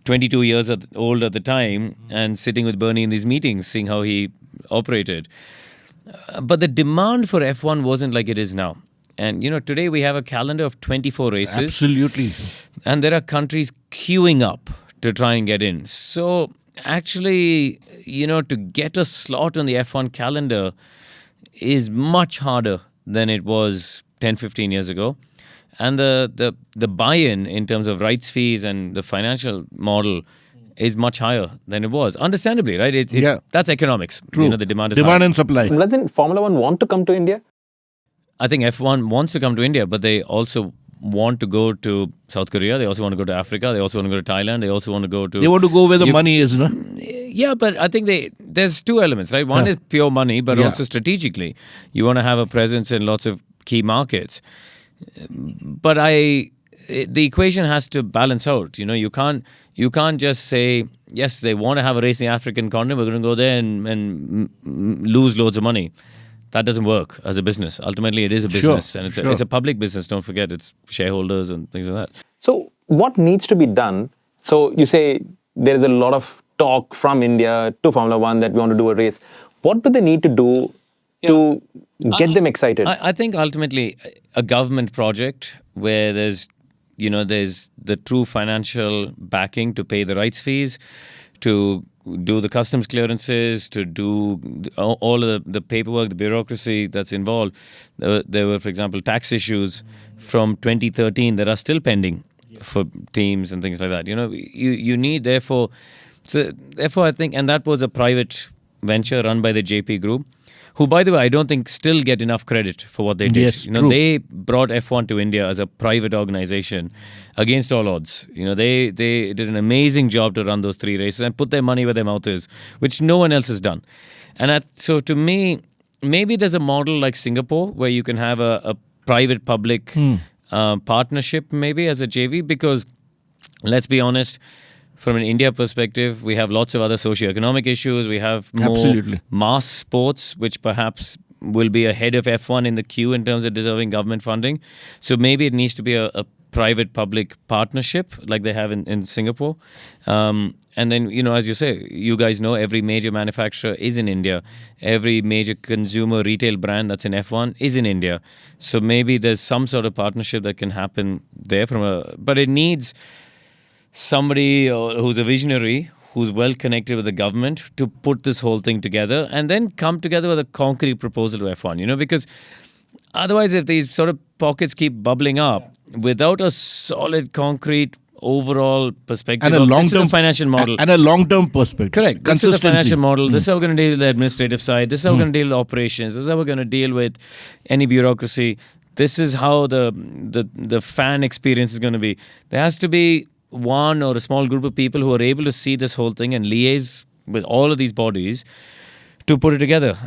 22 years old at the time and sitting with Bernie in these meetings, seeing how he operated. But the demand for F1 wasn't like it is now. And, today we have a calendar of 24 races. Absolutely. And there are countries queuing up to try and get in. So actually, to get a slot on the F1 calendar is much harder than it was 10, 15 years ago. And the buy-in in terms of rights fees and the financial model is much higher than it was. Understandably, right? That's economics. True. The demand is demand high. and supply. Doesn't Formula One want to come to India? I think F1 wants to come to India, but they also want to go to South Korea. They also want to go to Africa. They also want to go to Thailand. They also want to go to... They want to go where the money is, no? Yeah, but I think there's 2 elements, right? One is pure money, but also strategically. You want to have a presence in lots of key markets. But the equation has to balance out. You can't just say, yes, they want to have a race in the African continent. We're going to go there and lose loads of money. That doesn't work as a business. Ultimately, it is a business, and it's a public business. Don't forget, it's shareholders and things like that. So what needs to be done? So you say there is a lot of talk from India to Formula One that we want to do a race. What do they need to do to get them excited? I think ultimately a government project where there's the true financial backing to pay the rights fees, to do the customs clearances, to do all of the paperwork, the bureaucracy that's involved. There were, for example, tax issues from 2013 that are still pending for teams and things like that. You need, therefore, I think, and that was a private venture run by the JP Group, who, by the way, I don't think still get enough credit for what they did. Yes, true. They brought F1 to India as a private organization against all odds. They did an amazing job to run those 3 races and put their money where their mouth is, which no one else has done. And so to me, maybe there's a model like Singapore where you can have a private-public partnership maybe as a JV, because let's be honest, from an India perspective, we have lots of other socio-economic issues. We have more mass sports, which perhaps will be ahead of F1 in the queue in terms of deserving government funding. So maybe it needs to be a private-public partnership like they have in Singapore. And then, as you say, you guys know every major manufacturer is in India. Every major consumer retail brand that's in F1 is in India. So maybe there's some sort of partnership that can happen there but it needs somebody who's a visionary, who's well connected with the government to put this whole thing together and then come together with a concrete proposal to F1, because otherwise if these sort of pockets keep bubbling up without a solid, concrete, overall perspective, and a long-term financial model. And a long-term perspective. Correct. This is the financial model. This is how we're going to deal with the administrative side. This is how we're going to deal with operations. This is how we're going to deal with any bureaucracy. This is how the fan experience is going to be. There has to be one or a small group of people who are able to see this whole thing and liaise with all of these bodies to put it together.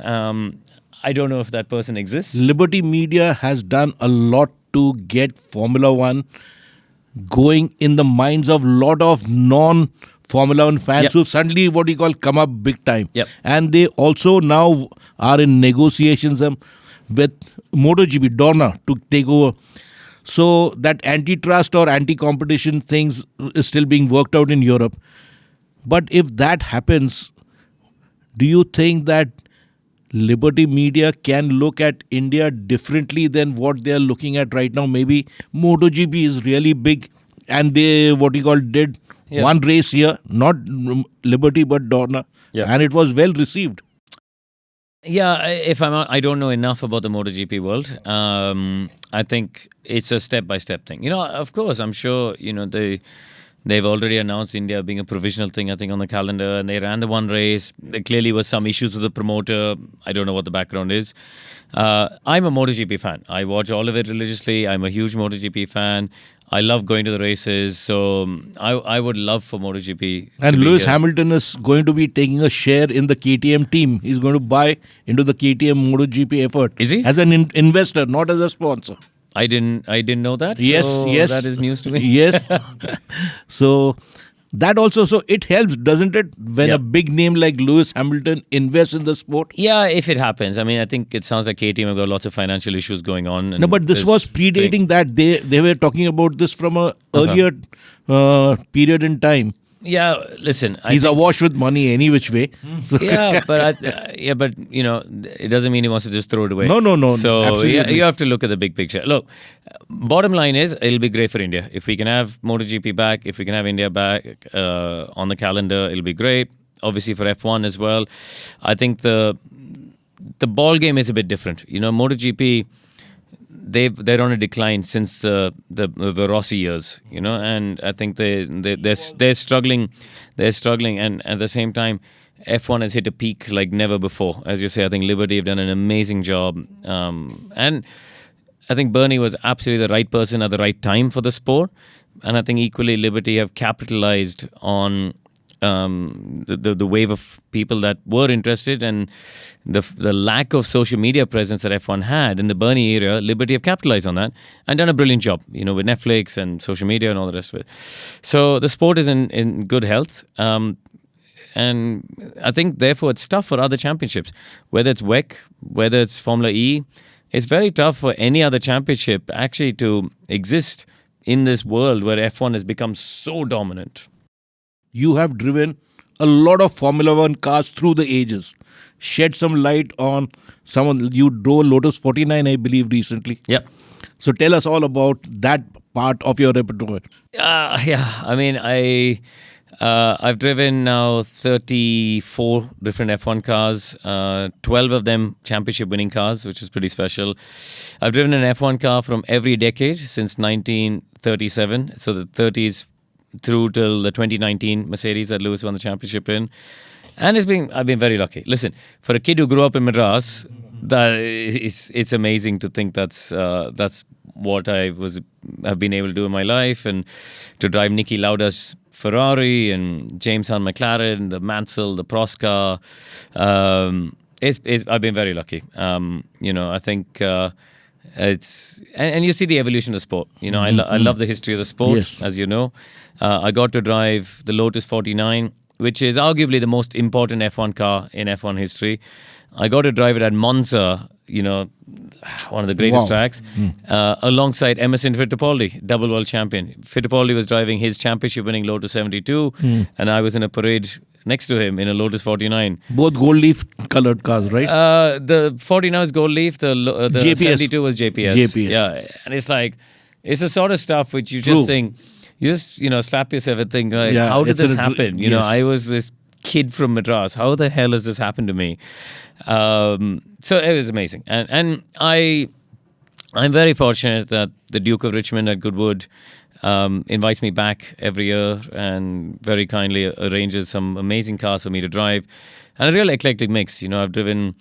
I don't know if that person exists. Liberty Media has done a lot to get Formula One going in the minds of lot of non-Formula One fans Yep. who suddenly what you call come up big time. Yep. And they also now are in negotiations with MotoGP, Dorna, to take over. So that antitrust or anti-competition things is still being worked out in Europe. But if that happens, do you think that Liberty Media can look at India differently than what they are looking at right now? Maybe MotoGP is really big and they, what you call, did one race here, not Liberty but Dorna, and it was well received. Yeah, I don't know enough about the MotoGP world. I think it's a step-by-step thing. Of course, I'm sure, they've already announced India being a provisional thing, I think, on the calendar, and they ran the one race. There clearly was some issues with the promoter. I don't know what the background is. I'm a MotoGP fan. I watch all of it religiously. I'm a huge MotoGP fan. I love going to the races. So I would love for MotoGP. And Lewis Hamilton is going to be taking a share in the KTM team. He's going to buy into the KTM MotoGP effort. Is he? As an investor, not as a sponsor. I didn't know that. Yes, so yes. That is news to me. Yes. So that also, so it helps, doesn't it, when a big name like Lewis Hamilton invests in the sport? Yeah, if it happens. I mean, I think it sounds like KTM have got lots of financial issues going on. No, but this was predating that. They were talking about this from a earlier period in time. Yeah, listen. He's awash with money any which way. So Yeah, but it doesn't mean he wants to just throw it away. No. So Absolutely. you have to look at the big picture. Look, bottom line is it'll be great for India if we can have MotoGP back. If we can have India back on the calendar, it'll be great. Obviously for F1 as well. I think the ball game is a bit different. MotoGP, they're on a decline since the Rossi years, and I think they're struggling. They're struggling, and at the same time, F1 has hit a peak like never before. As you say, I think Liberty have done an amazing job, and I think Bernie was absolutely the right person at the right time for the sport, and I think equally Liberty have capitalized on the wave of people that were interested, and the lack of social media presence that F1 had in the Bernie era. Liberty have capitalized on that and done a brilliant job, with Netflix and social media and all the rest of it. So the sport is in good health. And I think, therefore, it's tough for other championships, whether it's WEC, whether it's Formula E. It's very tough for any other championship actually to exist in this world where F1 has become so dominant. you have driven a lot of Formula One cars through the ages. Shed some light on someone. You drove Lotus 49, I believe, recently. Yep. So tell us all about that part of your repertoire. Yeah. I mean, I've driven now 34 different F1 cars, 12 of them championship-winning cars, which is pretty special. I've driven an F1 car from every decade since 1937, so the 30s through till the 2019 Mercedes that Lewis won the championship in. And I've been very lucky. Listen, for a kid who grew up in Madras, it's amazing to think that's what have been able to do in my life, and to drive Niki Lauda's Ferrari and James Hunt McLaren, the Mansell, the Proscar. I've been very lucky. I think it's and you see the evolution of the sport. I love the history of the sport, Yes. as you know. I got to drive the Lotus 49, which is arguably the most important F1 car in F1 history. I got to drive it at Monza, one of the greatest Wow. tracks, alongside Emerson Fittipaldi, double world champion. Fittipaldi was driving his championship-winning Lotus 72, and I was in a parade next to him in a Lotus 49. Both gold leaf colored cars, right? The 49 was gold leaf, the JPS. 72 was JPS. JPS. Yeah, and it's the sort of stuff which you just True. think, you just, slap yourself and think, like, Yeah, how did it's this a- happen? yes. I was this kid from Madras. How the hell has this happened to me? So it was amazing. And I'm very fortunate that the Duke of Richmond at Goodwood invites me back every year and very kindly arranges some amazing cars for me to drive. And a real eclectic mix. I've driven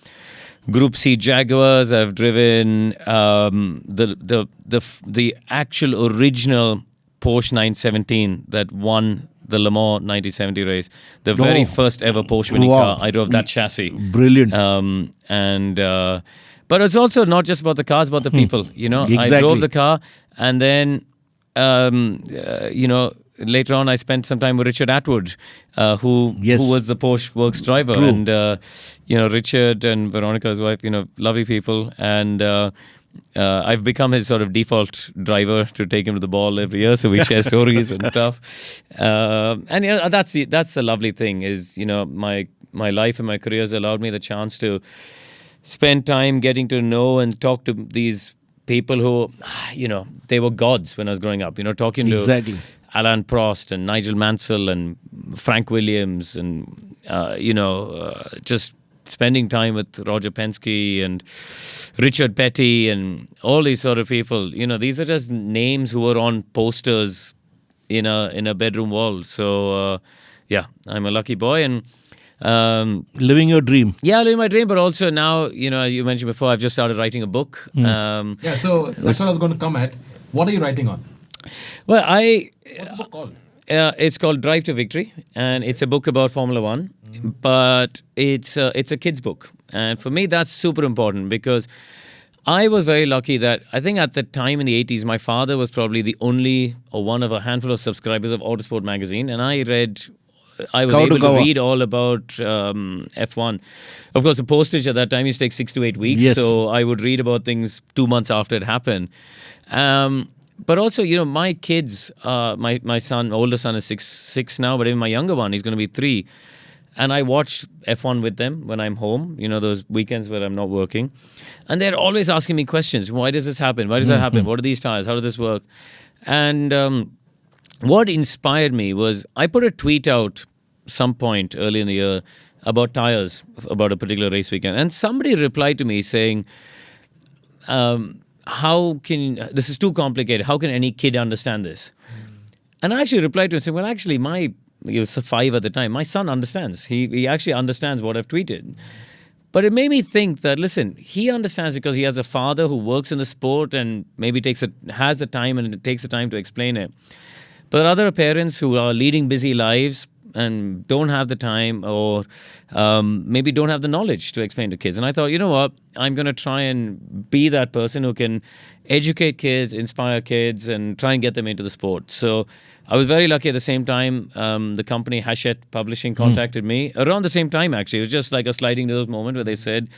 Group C Jaguars. I've driven the actual original Porsche 917 that won the Le Mans 1970 race, the very first ever Porsche winning car. I drove that chassis. Brilliant. But it's also not just about the cars, about the people. You know, Exactly. I drove the car, and then later on I spent some time with Richard Atwood, who was the Porsche Works driver. True. And Richard and Veronica, his wife, lovely people, and I've become his sort of default driver to take him to the ball every year, so we share stories and stuff. And that's the lovely thing is, my life and my career has allowed me the chance to spend time getting to know and talk to these people who, they were gods when I was growing up. Talking to Alain Prost and Nigel Mansell and Frank Williams and just spending time with Roger Penske and Richard Petty and all these sort of people. These are just names who were on posters in a bedroom wall. So I'm a lucky boy and living your dream. Yeah, living my dream, but also now, you mentioned before, I've just started writing a book. So that's what I was going to come at. What are you writing on? Well, What's the book called? It's called Drive to Victory, and it's a book about Formula One, but it's a kid's book. And for me, that's super important because I was very lucky that I think at the time in the 80s, my father was probably the only or one of a handful of subscribers of Autosport magazine, and I was able to read all about F1. Of course, the postage at that time used to take 6 to 8 weeks, so I would read about things 2 months after it happened. But also, my kids, my son, older son is six now, but even my younger one, he's going to be 3. And I watch F1 with them when I'm home, those weekends where I'm not working. And they're always asking me questions. Why does this happen? Why does that happen? What are these tires? How does this work? And what inspired me was I put a tweet out some point early in the year about tires, about a particular race weekend. And somebody replied to me saying, this is too complicated. How can any kid understand this? And I actually replied to him saying, well, actually, he was 5 at the time. My son understands. He actually understands what I've tweeted. But it made me think that, listen, he understands because he has a father who works in the sport and maybe has the time and it takes the time to explain it. But there are other parents who are leading busy lives and don't have the time or maybe don't have the knowledge to explain to kids. And I thought, you know what? I'm going to try and be that person who can educate kids, inspire kids, and try and get them into the sport. So I was very lucky at the same time. The company Hachette Publishing contacted me around the same time, actually. It was just like a sliding doors moment where they said,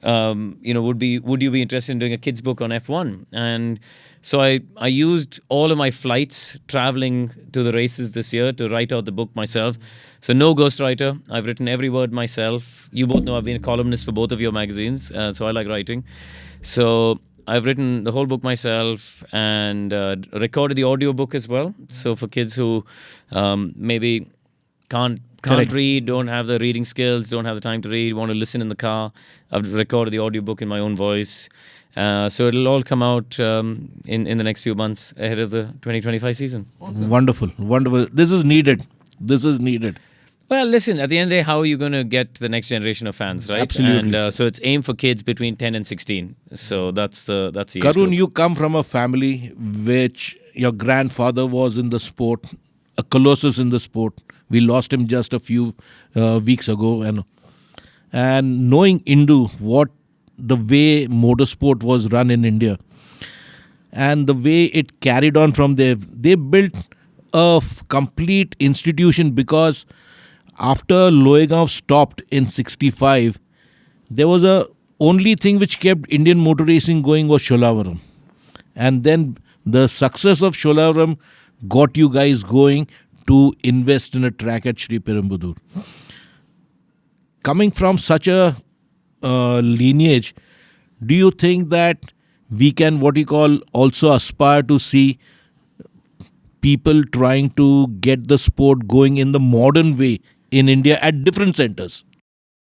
would you be interested in doing a kid's book on F1? And so I used all of my flights traveling to the races this year to write out the book myself. So no ghostwriter. I've written every word myself. You both know I've been a columnist for both of your magazines, so I like writing. So I've written the whole book myself and recorded the audio book as well. So for kids who maybe can't read, don't have the reading skills, don't have the time to read, want to listen in the car, I've recorded the audio book in my own voice. So it'll all come out in the next few months ahead of the 2025 season. Awesome. Wonderful. This is needed. Well, listen, at the end of the day, how are you going to get the next generation of fans, right? Absolutely. And so it's aimed for kids between 10 and 16. So that's the age Karun, group. you come from a family which your grandfather was in the sport, a colossus in the sport. We lost him just a few weeks ago. And knowing Indu, the way motorsport was run in India and the way it carried on from there, they built a complete institution because after Loegaon stopped in 65, there was a only thing which kept Indian motor racing going was Sholavaram. And then the success of Sholavaram got you guys going to invest in a track at Sri Perumbudur. Coming from such a lineage, do you think that we can, also aspire to see people trying to get the sport going in the modern way in India at different centers?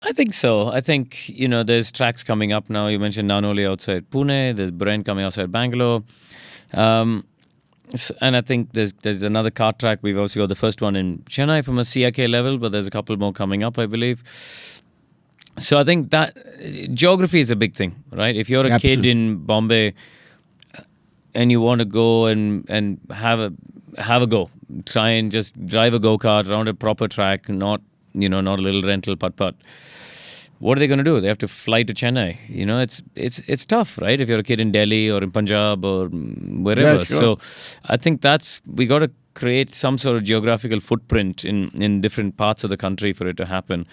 I think so. I think, there's tracks coming up now. You mentioned Nanoli outside Pune. There's Bren coming outside Bangalore. And I think there's another kart track. We've also got the first one in Chennai from a CIK level, but there's a couple more coming up, I believe. So I think that geography is a big thing, right? If you're a kid in Bombay and you want to go and have a go, try and just drive a go-kart around a proper track, not a little rental putt-putt. What are they going to do? They have to fly to Chennai. It's tough, right? If you're a kid in Delhi or in Punjab or wherever. Yeah, sure. So I think we got to create some sort of geographical footprint in different parts of the country for it to happen.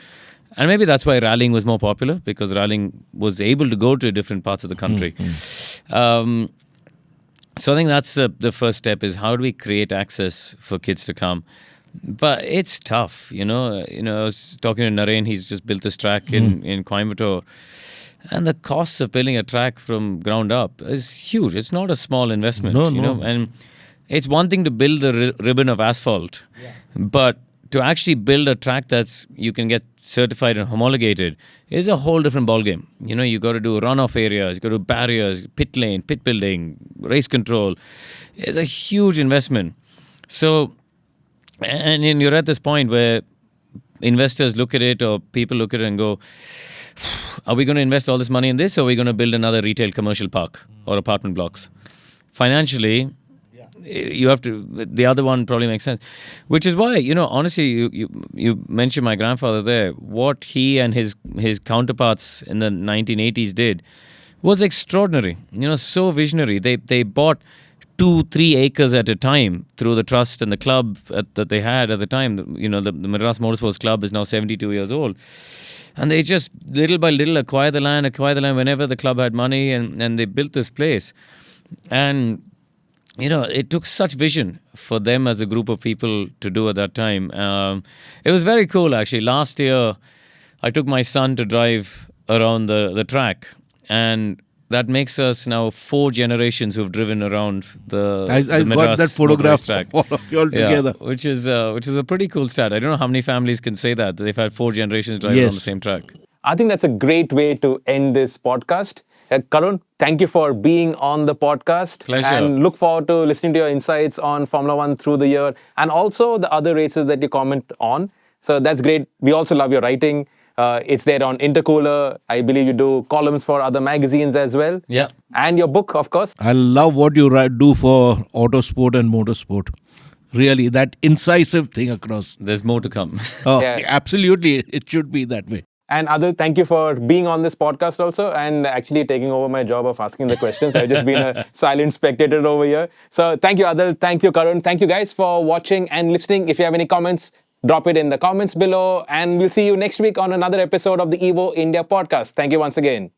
And maybe that's why rallying was more popular, because rallying was able to go to different parts of the country. So I think that's the first step, is how do we create access for kids to come? But it's tough, I was talking to Naren, he's just built this track in Coimbatore. And the costs of building a track from ground up is huge. It's not a small investment, No. And it's one thing to build the ribbon of asphalt, but to actually build a track you can get certified and homologated is a whole different ballgame. You got to do runoff areas, you got to do barriers, pit lane, pit building, race control. It's a huge investment. So, and you're at this point where investors look at it, or people look at it and go, are we going to invest all this money in this, or are we going to build another retail commercial park or apartment blocks? Financially, you have to, the other one probably makes sense. Which is why, honestly, you mentioned my grandfather there. What he and his counterparts in the 1980s did was extraordinary. So visionary. They bought 2-3 acres at a time through the trust and the club that they had at the time. The Madras Motorsports Club is now 72 years old. And they just little by little acquire the land whenever the club had money, and they built this place. And, it took such vision for them as a group of people to do at that time. It was very cool, actually. Last year, I took my son to drive around the track, and that makes us now 4 generations who've driven around the I Madras got that photograph track. of all of you all together. Which is a pretty cool stat. I don't know how many families can say that they've had 4 generations driving on the same track. I think that's a great way to end this podcast. Karun, thank you for being on the podcast. Pleasure. And look forward to listening to your insights on Formula One through the year, and also the other races that you comment on. So that's great. We also love your writing. It's there on Intercooler. I believe you do columns for other magazines as well. Yeah. And your book, of course. I love what you do for autosport and motorsport. Really, that incisive thing across. There's more to come. Oh, Yeah. absolutely. It should be that way. And Adil, thank you for being on this podcast also, and actually taking over my job of asking the questions. I've just been a silent spectator over here. So thank you, Adil. Thank you, Karun. Thank you guys for watching and listening. If you have any comments, drop it in the comments below. And we'll see you next week on another episode of the Evo India podcast. Thank you once again.